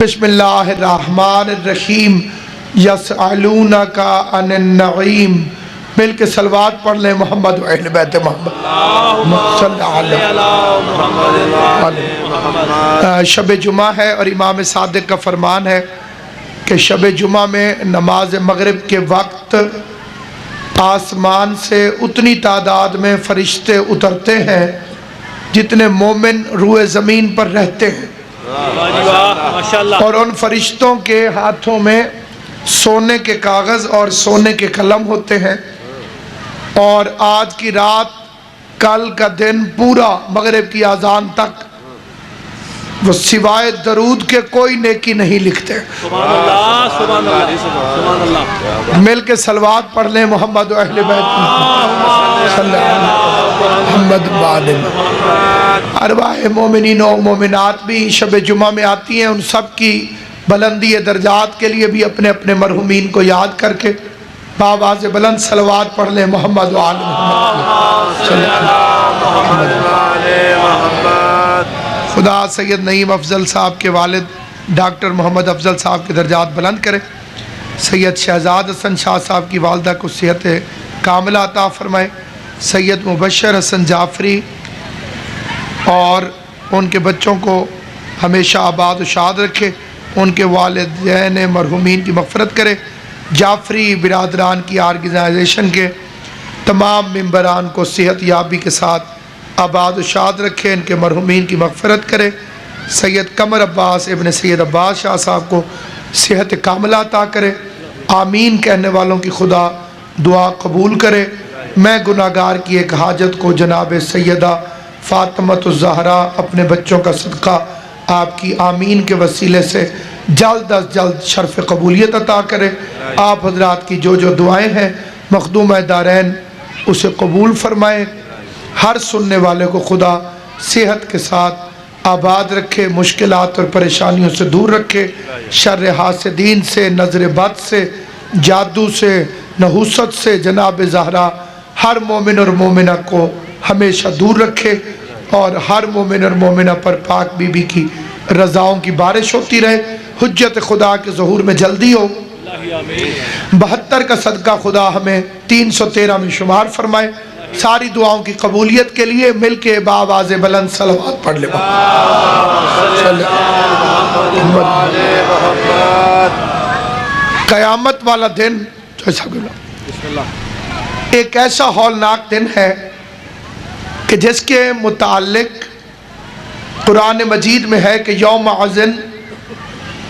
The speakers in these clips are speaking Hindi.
बिस्मिल्लाहिर्रहमानिर्रहीम यसअलूनका अनिन्नईम। मिल के सलवात पढ़ लें मोहम्मद व अहले बैत मोहम्मद। शब जुमा है और इमाम सादिक का फरमान है कि शब जुमा में नमाज मगरिब के वक्त आसमान से उतनी तादाद में फरिश्ते उतरते हैं जितने मोमिन रूए ज़मीन पर रहते हैं, और उन फरिश्तों के हाथों में सोने के कागज़ और सोने के कलम होते हैं। और आज की रात, कल का दिन पूरा मगरिब की अजान तक वो सिवाय दरूद के कोई नेकी नहीं लिखते। मिल के सलवात पढ़ लें मोहम्मद अहले बैत मोहम्मद। अरवाह मोमिनीन और मोमिनात भी शब जुमा में आती हैं। उन सब की बुलंदी दर्जात के लिए भी अपने अपने मरहुमीन को याद करके बावाज़ बुलंद सलवात पढ़ लें मोहम्मद व आले मोहम्मद। खुदा सैयद नईम अफजल साहब के वालिद डॉक्टर मोहम्मद अफजल साहब के दर्जात बुलंद करे। सैयद शहजाद हसन शाह साहब की वालदा को सेहत कामिला अता फरमाए। सैयद मुबशर हसन जाफरी और उनके बच्चों को हमेशा आबाद व शाद रखे। उनके वालिदैन मरहुमीन की मग़फ़िरत करे। जाफरी बिरादरान की आर्गेनाइजेशन के तमाम मेंबरान को सेहत याबी के साथ आबाद व शाद रखे। इनके मरहुमीन की मग़फ़िरत करे। सैयद कमर अब्बास इब्न सैयद अब्बास शाह साहब को सेहत कामिला अता करे। आमीन कहने वालों की खुदा दुआ कबूल करे। मैं गुनाहगार की एक हाजत को जनाब सैयदा फ़ातिमत ज़हरा अपने बच्चों का सदका आपकी आमीन के वसीले से जल्द अज जल्द शर्फ़ कबूलियत अता करे। आप हजरात की जो जो दुआएं हैं मखदूम दारैन उसे कबूल फरमाए। हर सुनने वाले को खुदा सेहत के साथ आबाद रखे, मुश्किलात और परेशानियों से दूर रखे, शर्र हासिदीन से, नज़र बद से, जादू से, नहूसत से जनाब ज़हरा हर मोमिन और मोमिना को हमेशा दूर रखे। और हर मोमिन और मोमिना पर पाक बीबी की रज़ाओं की बारिश होती रहे। हुज्जत खुदा के ज़हूर में जल्दी हो। 72 का सदका खुदा हमें 313 में शुमार फरमाए। सारी दुआओं की कबूलियत के लिए मिल के बावाज़ बुलंद सलवात पढ़ ले। क़यामत वाला दिन एक ऐसा हौलनाक दिन है कि जिसके मुताल्लिक कुरान मजीद में है कि यौम अज़न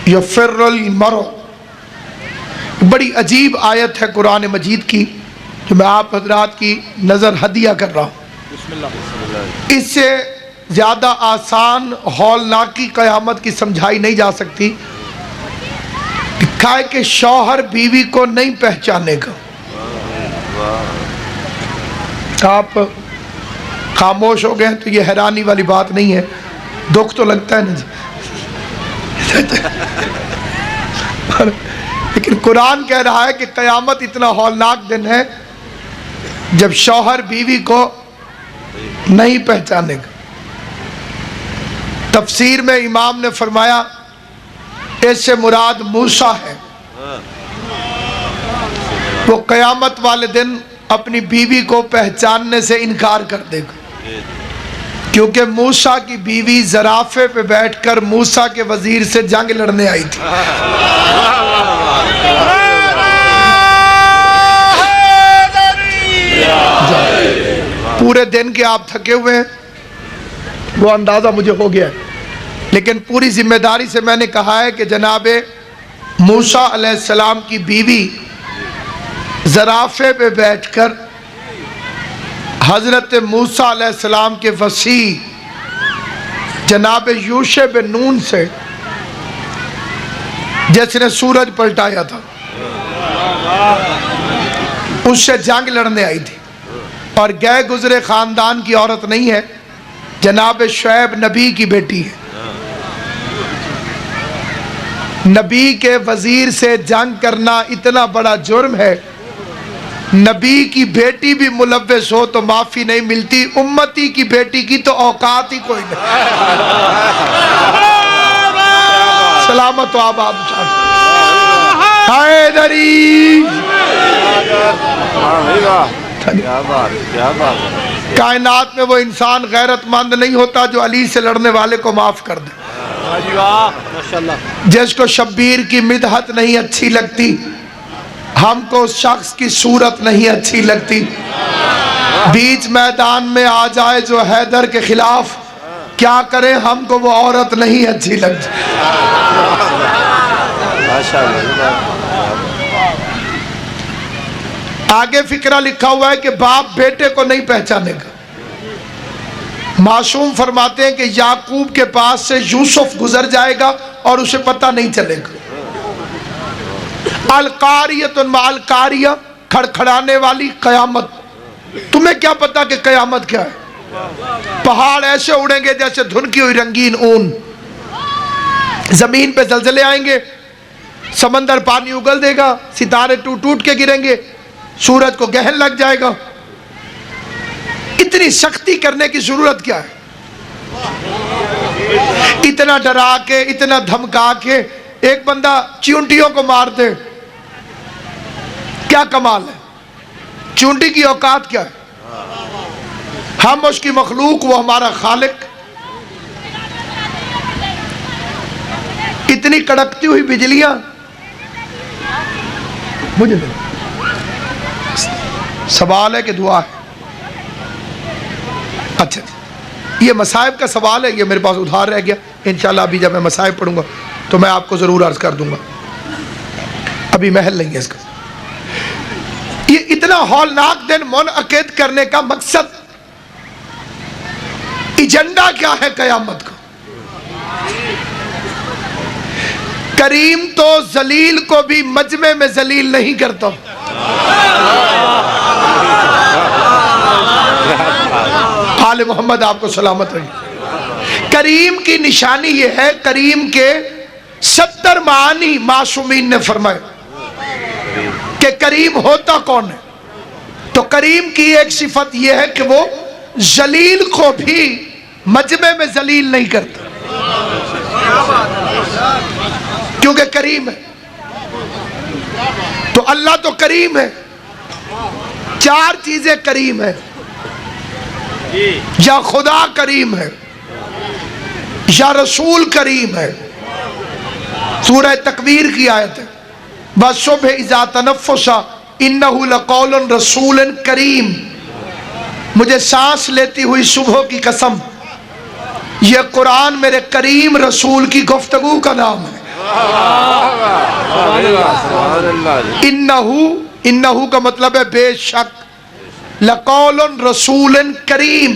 यफ़िर्रुल मरअ। बड़ी अजीब आयत है कुरान मजीद की जो मैं आप हजरात की नज़र हदिया कर रहा हूँ। इससे ज़्यादा आसान हौलनाकी क़यामत की समझाई नहीं जा सकती। दिखाए कि शौहर बीवी को नहीं पहचानेगा। आप खामोश हो गए तो ये हैरानी वाली बात नहीं है, दुख तो लगता है ना जी। लेकिन कुरान कह रहा है कि क़यामत इतना हौलनाक दिन है जब शौहर बीवी को नहीं पहचानेगा। तफसीर में इमाम ने फरमाया इससे मुराद मूसा है। वो क़यामत वाले दिन अपनी बीवी को पहचानने से इनकार कर देगा, क्योंकि मूसा की बीवी ज़राफ़े पे बैठकर मूसा के वजीर से जंग लड़ने आई थी। पूरे दिन के आप थके हुए हैं, वो अंदाज़ा मुझे हो गया है, लेकिन पूरी जिम्मेदारी से मैंने कहा है कि जनाबे मूसा अलैहिस्सलाम की बीवी ज़राफ़े पे बैठकर हज़रत मूसा अलैहिस्सलाम के वसी जनाब यूशे बिन नून से, जिसने सूरज पलटाया था, उससे जंग लड़ने आई थी। और गए गुजरे ख़ानदान की औरत नहीं है, जनाब शुएब नबी की बेटी है। नबी के वजीर से जंग करना इतना बड़ा जुर्म है, नबी की बेटी भी मुलव्वस हो तो माफ़ी नहीं मिलती, उम्मती की बेटी की तो औकात ही कोई नहीं। सलामत व आबाद हैदरी। कायनात में वो इंसान गैरतमंद नहीं होता जो अली से लड़ने वाले को माफ कर दे, जिसको शब्बीर की मिदहत नहीं अच्छी लगती, हमको उस शख्स की सूरत नहीं अच्छी लगती। बीच मैदान में आ जाए जो हैदर के खिलाफ, क्या करें, हमको वो औरत नहीं अच्छी लगती। आगे फिक्रा लिखा हुआ है कि बाप बेटे को नहीं पहचानेगा। मासूम फरमाते हैं कि याकूब के पास से यूसुफ गुजर जाएगा और उसे पता नहीं चलेगा। अलकारियतुन अलकारिया, खड़खड़ाने वाली कयामत। तुम्हें क्या पता कि कयामत क्या है? पहाड़ ऐसे उड़ेंगे जैसे धुनकी हुई रंगीन ऊन, जमीन पे जलजले आएंगे, समंदर पानी उगल देगा, सितारे टूट टूट के गिरेंगे, सूरज को गहन लग जाएगा। इतनी सख्ती करने की जरूरत क्या है? इतना डरा के, इतना धमका के एक बंदा चींटियों को मार दे, क्या कमाल है? चींटी की औकात क्या है? हम उसकी मखलूक, वो हमारा खालिक। इतनी कड़कती हुई बिजलियां, मुझे सवाल है कि दुआ है? अच्छा, ये मसाइब का सवाल है, ये मेरे पास उधार रह गया। इंशाल्लाह अभी जब मैं मसाइब पढ़ूंगा तो मैं आपको जरूर अर्ज कर दूंगा, अभी महल नहीं है इसका। ये इतना हौलनाक दिन मुनअक़िद करने का मकसद, एजेंडा क्या है कयामत का? करीम तो जलील को भी मजमे में जलील नहीं करता। आले मोहम्मद आपको सलामत रही। करीम की निशानी यह है, करीम के 70 मानी मासूमीन ने फरमाए कि करीम होता कौन है। तो करीम की एक सिफत यह है कि वो जलील को भी मजमे में जलील नहीं करता, क्योंकि करीम है। तो अल्लाह तो करीम है। 4 चीजें करीम है, या खुदा करीम है, या रसूल करीम है। सूरह तकवीर की आयत है, बसुबह इज़ा तनफ़्फ़ुसा इन्नहु लक़ौलुन रसूलन करीम। मुझे सांस लेती हुई सुबह की कसम, यह कुरान मेरे करीम रसूल की गुफ्तगू का नाम है। इन्नहु, इन्नहु का मतलब है बेशक, लक़ौलुन रसूलन करीम।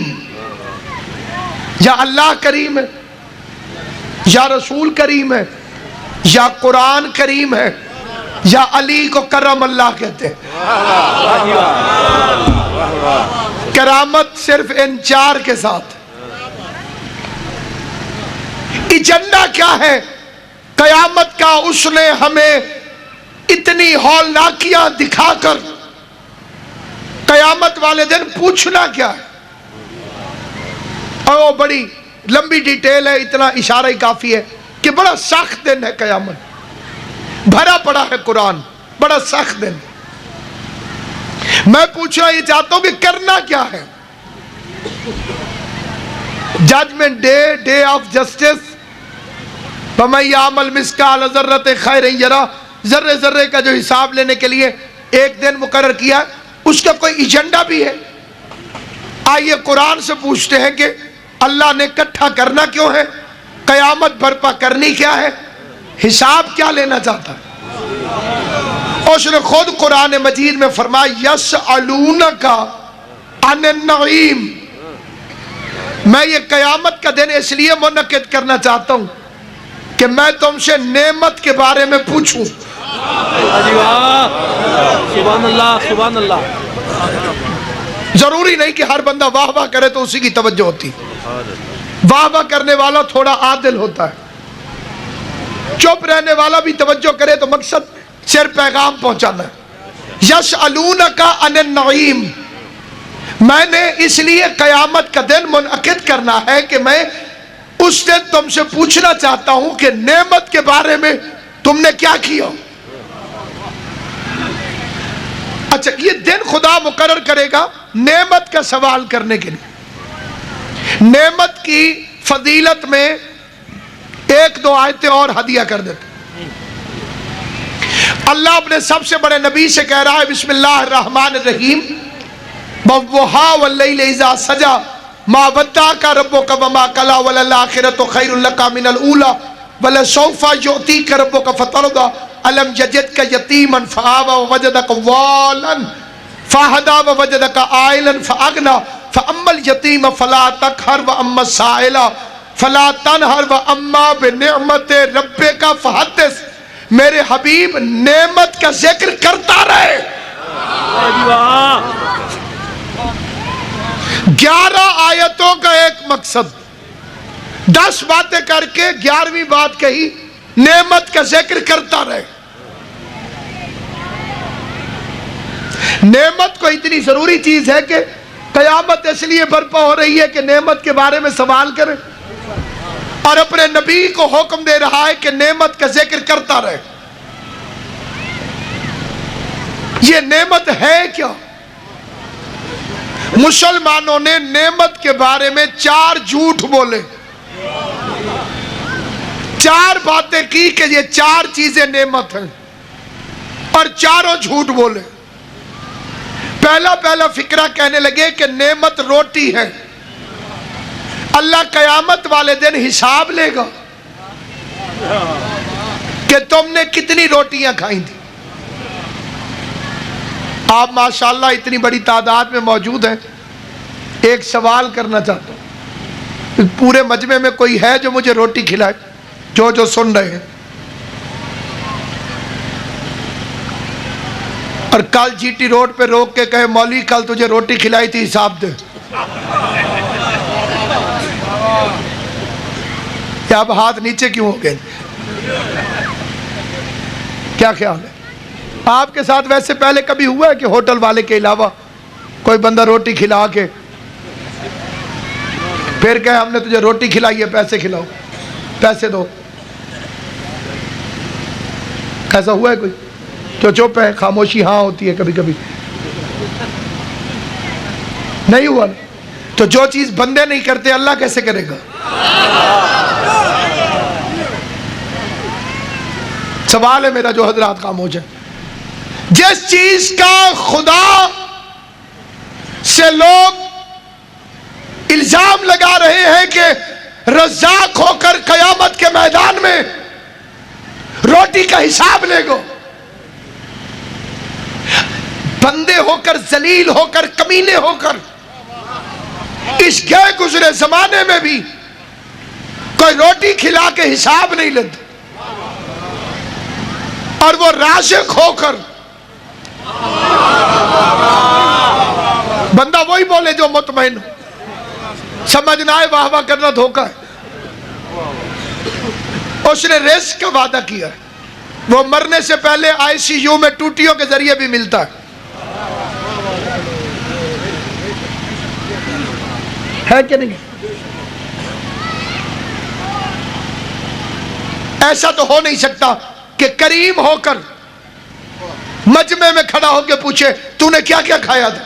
या अल्लाह करीम है, या रसूल करीम है, या कुरान करीम है, या अली को करम अल्लाह कहते हैं। करामत सिर्फ इन 4 के साथ। एजेंडा क्या है कयामत का? उसने हमें इतनी हौलनाकियां दिखाकर कयामत वाले दिन पूछना क्या है? और वो बड़ी लंबी डिटेल है, इतना इशारा ही काफी है कि बड़ा सख्त दिन है कयामत। भरा पड़ा है कुरान, बड़ा सख्त दिन। मैं पूछना ये चाहता हूं कि करना क्या है? Judgment day, day of justice. मिस्काल ज़र्रत खैरन यरा, जर्रे जर्रे का जो हिसाब लेने के लिए एक दिन मुकर्रर किया, उसका कोई एजेंडा भी है? आइए कुरान से पूछते हैं कि अल्लाह ने इकट्ठा करना क्यों है, कयामत बर्पा करनी क्या है, हिसाब क्या लेना चाहता है। और उसने खुद कुरान मजीद में फरमाया यसअलूनका अनिन नईम। मैं ये कयामत का दिन इसलिए मुनक्किद करना चाहता हूं कि मैं तुमसे नेमत के बारे में पूछूं। सुभान अल्लाह, सुभान अल्लाह। जरूरी नहीं कि हर बंदा वाह वाह करे तो उसी की तवज्जो होती। वाह वाह करने वाला थोड़ा आदिल होता है, चुप रहने वाला भी तवज्जो करे तो मकसद सिर्फ पैगाम पहुंचाना है। यसअलूनका अनिन नईम, मैंने इसलिए कयामत का दिन मुनअकिद करना है कि मैं उस दिन तुमसे पूछना चाहता हूं कि नेमत के बारे में तुमने क्या किया। अच्छा, ये दिन खुदा मुकर्रर करेगा नेमत का सवाल करने के लिए। नेमत की फजीलत में एक दो आयतें और हदिया कर देते। अल्लाह अपने सबसे बड़े नबी से कह रहा है, बिस्मिल्लाहिर्रहमानिर्रहीम, वव्वहा वल्लैल इज़ा सजा मा वद्दाका रब्बुका वमा कला वलल आखिरतु खैरुल लका मिनल ऊला वलसौफा युअतीका रब्बुका फतरदा अलम यजिदका यतीमन फआवा ववजदका वालन फहदा ववजदका आइलन फअगना फअम्मल यतीम फला तकहर व अम्मा साइला फला तनहर व अम्मा बिनिअमति रब्बिका फहद्दिस। मेरे हबीब नेमत का जिक्र करता रहे। 11 आयतों का एक मकसद, 10 बातें करके 11वीं बात कही, नेमत का जिक्र करता रहे। नेमत को इतनी जरूरी चीज है कि कयामत इसलिए बर्पा हो रही है कि नेमत के बारे में सवाल करें, और अपने नबी को हुक्म दे रहा है कि नेमत का जिक्र करता रहे। ये नेमत है क्या? मुसलमानों ने नेमत के बारे में 4 झूठ बोले, 4 बातें की कि ये 4 चीजें नेमत हैं, और चारों झूठ बोले। पहला फिक्रा कहने लगे कि नेमत रोटी है, अल्लाह कयामत वाले दिन हिसाब लेगा कि तुमने कितनी रोटियां खाई थी। आप माशाल्लाह इतनी बड़ी तादाद में मौजूद हैं। एक सवाल करना चाहता हूं, पूरे मजमे में कोई है जो मुझे रोटी खिलाए? जो सुन रहे हैं, और कल जीटी रोड पे रोक के कहे मौलवी कल तुझे रोटी खिलाई थी, हिसाब दे। क्या अब हाथ नीचे क्यों हो गए? क्या ख्याल है आपके साथ? वैसे पहले कभी हुआ है कि होटल वाले के अलावा कोई बंदा रोटी खिला के फिर कहे हमने तुझे रोटी खिलाई है, पैसे खिलाओ, पैसे दो? ऐसा हुआ है कोई? जो चुप है, खामोशी हाँ होती है कभी कभी। नहीं हुआ ना? तो जो चीज बंदे नहीं करते अल्लाह कैसे करेगा? सवाल है मेरा, जो हजरात खामोश है, जिस चीज का खुदा से लोग इल्जाम लगा रहे हैं कि रज़्ज़ाक होकर कयामत के मैदान में रोटी का हिसाब लेगो, बंदे होकर, जलील होकर, कमीने होकर इस गए गुजरे जमाने में भी कोई रोटी खिला के हिसाब नहीं लेता, और वो राज़िक होकर बंदा वही बोले जो मुतमईन हो। समझना है वाह वाह करना धोखा है। उसने रिस्क का वादा किया है, वो मरने से पहले आईसीयू में टूटियों के जरिए भी मिलता है कि नहीं? ऐसा तो हो नहीं सकता कि करीम होकर मजमे में खड़ा होकर पूछे तूने क्या क्या खाया था।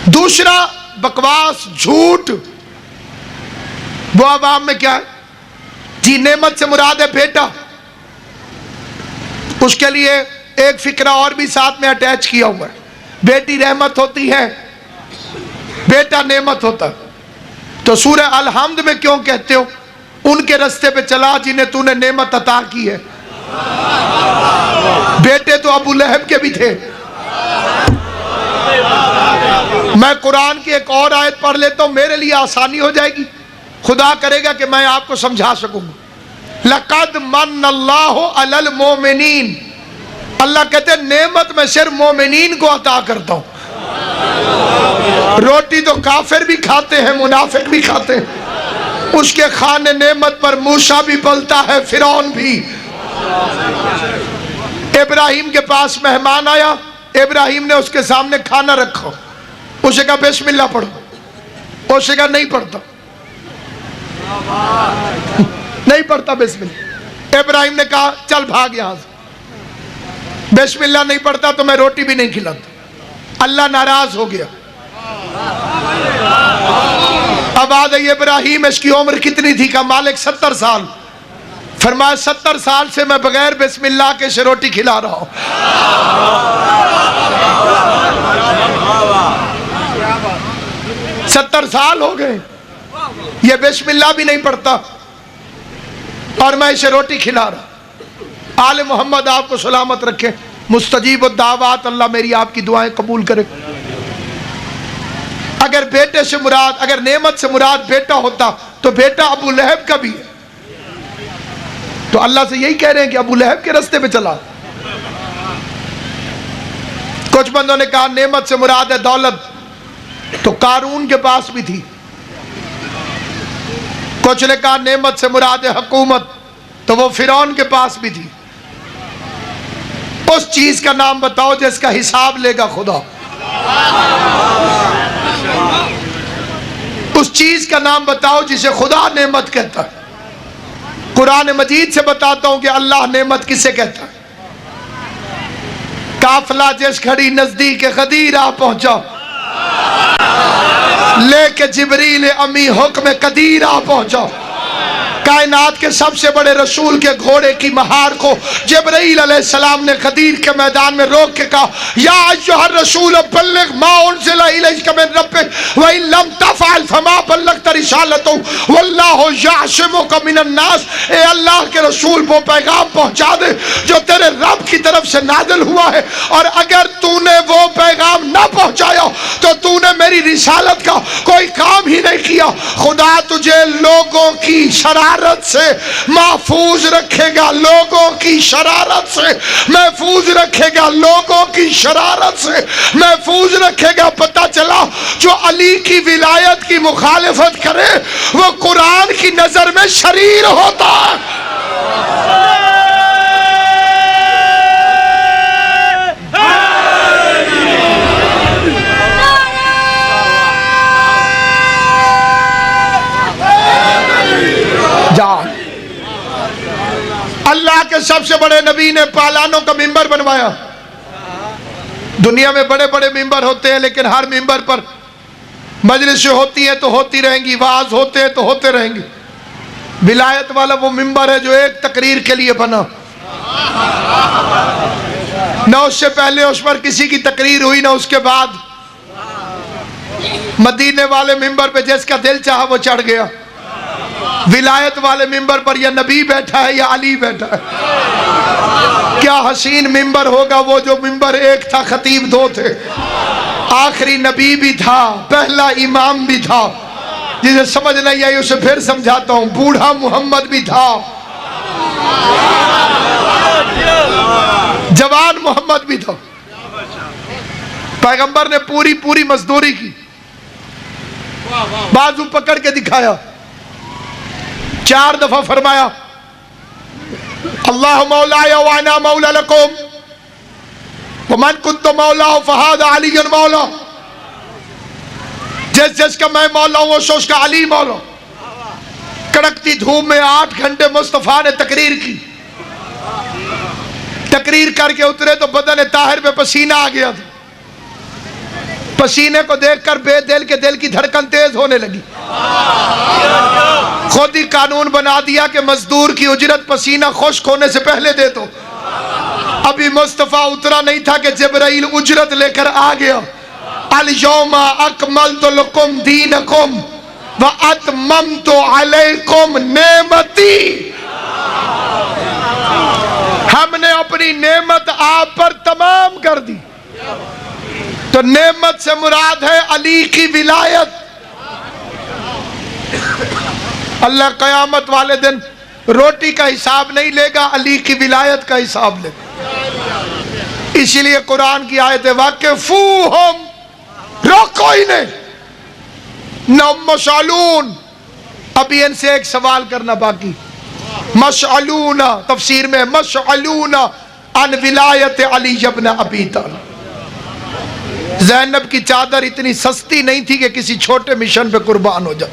दूसरा बकवास, झूठ, वो आवाम में क्या है जी? नेमत से मुराद है बेटा। उसके लिए एक फिक्रा और भी साथ में अटैच किया हुआ है। बेटी रहमत होती है, बेटा नेमत होता। तो सूरह अल-हम्द में क्यों कहते हो उनके रास्ते पे चला जिन्हें तूने नेमत अता की है? बेटे तो अबू लहब के भी थे। मैं कुरान की एक और आयत पढ़ लेता हूं, मेरे लिए आसानी हो जाएगी, खुदा करेगा कि मैं आपको समझा सकूंगा। लक़द मन्नल्लाहु अलल मोमिनीन, अल्लाह कहते हैं नेमत में सिर्फ मोमिनीन को अता करता हूं। रोटी तो काफिर भी खाते हैं, मुनाफिक भी खाते हैं। उसके खाने नेमत पर मूसा भी पलता है, फिरौन भी। इब्राहिम के पास मेहमान आया, इब्राहिम ने उसके सामने खाना रखा, उसे कहा बिस्मिल्लाह पढ़ो। उसने कहा नहीं पढ़ता, नहीं पढ़ता बिस्मिल्लाह। इब्राहिम ने कहा चल भाग यहां से, बिस्मिल्लाह नहीं पढ़ता तो मैं रोटी भी नहीं खिलाता। अल्लाह नाराज हो गया। अब आ गई इब्राहिम, इसकी उम्र कितनी थी? का मालिक 70 साल। फरमाया 70 साल से मैं बगैर बिस्मिल्लाह के से रोटी खिला रहा हूं। 70 साल हो गए, ये बिस्मिल्लाह भी नहीं पढ़ता और मैं इसे रोटी खिला रहा। आले मोहम्मद आपको सलामत रखे, मुस्तजीब दावात, अल्लाह मेरी आपकी दुआएं कबूल करे। अगर बेटे से मुराद, अगर नेमत से मुराद बेटा होता तो बेटा अबू लहब का भी है। तो अल्लाह से यही कह रहे हैं कि अबू लहब के रास्ते पे चला। कुछ बंदों ने कहा नेमत से मुराद है दौलत, तो कारून के पास भी थी। कुछ ने कहा नेमत से मुराद है हुकूमत, तो वो फिरौन के पास भी थी। उस चीज का नाम बताओ जिसका हिसाब लेगा खुदा। उस चीज का नाम बताओ जिसे खुदा नेमत कहता है। कुरान मजीद से बताता हूं कि अल्लाह नेमत किसे कहता है। काफिला जिस घड़ी नजदीक गदीर आ पहुंचा, लेके जिब्रील अमी हुक्म कदीर आ पहुंचा। कायनात के सबसे बड़े रसूल के घोड़े की महार को जिब्रील अलैहिस्सलाम ने गदीर के मैदान में रोक के कहा, या अय्युहर रसूल बल्लिग मा उनज़िला इलैका मिन रब्बिक व इन लम तफ़अल फमा बल्लगत रिसालतहु वल्लाहु यअसिमुका मिनन नास। ए अल्लाह के रसूल, वो पैगाम पहुंचा दे जो तेरे रब की तरफ से नाजिल हुआ है, और अगर तूने वो पैगाम ना पहुंचाया तो तूने मेरी रिसालत का कोई काम ही नहीं किया। खुदा तुझे लोगों की शरारत से महफूज रखेगा, लोगों की शरारत से महफूज रखेगा, लोगों की शरारत से महफूज रखेगा। पता चला जो अली की विलायत की मुखालिफत करे वो कुरान की नजर में शरीर होता है। अल्लाह के सबसे बड़े नबी ने पालानों का मिंबर बनवाया। दुनिया में बड़े बड़े मिंबर होते हैं, लेकिन हर मिंबर पर मजलिसें होती हैं तो होती रहेंगी, वाज होते हैं तो होते रहेंगे। विलायत वाला वो मिंबर है जो एक तकरीर के लिए बना, न उससे पहले उस पर किसी की तकरीर हुई, न उसके बाद। मदीने वाले मिंबर पे जिसका दिल चाहा वो चढ़ गया। विलायत वाले मिंबर पर या नबी बैठा है या अली बैठा है। क्या हसीन मिंबर होगा वो जो मिंबर एक था, खतीब दो थे, आखिरी नबी भी था, पहला इमाम भी था। जिसे समझ नहीं आई उसे फिर समझाता हूं, बूढ़ा मोहम्मद भी था, जवान मोहम्मद भी था। पैगंबर ने पूरी पूरी मजदूरी की, बाजू पकड़ के दिखाया, 4 दफा फरमाया अल्लाह मौलाया व अना मौला लकुम व मन कुन्तु मौला फहादा अलीयुन मौला। जिस जिसका मैं मौला हूं उसका अली मौला। कड़कती धूप में 8 घंटे मुस्तफा ने तकरीर की। तकरीर करके उतरे तो बदन ताहिर पे पसीना आ गया था। पसीने को देखकर बेदिल के दिल की धड़कन तेज होने लगी। खुद ही कानून बना दिया कि मजदूर की उजरत पसीना खुश्क होने से पहले दे दो। अभी मुस्तफा उतरा नहीं था कि जिब्राइल उजरत लेकर आ गया। अल यौमा अकमलतु लकुम दीनकुम व अतममतु अलैकुम नेमती। हमने अपनी नेमत आप पर तमाम कर दी। तो नेमत से मुराद है अली की विलायत। अल्लाह कयामत वाले दिन रोटी का हिसाब नहीं लेगा, अली की विलायत का हिसाब लेगा। इसीलिए कुरान की आयत है वाक़िफ़ूहुम, रोको इन्हें, न मशअलून। अभी इनसे एक सवाल करना बाकी। मशअलूना तफसीर में मशअलूना अन विलायत अली इब्न अबी तालिब। ज़ैनब की चादर इतनी सस्ती नहीं थी कि किसी छोटे मिशन पे कुर्बान हो जाए।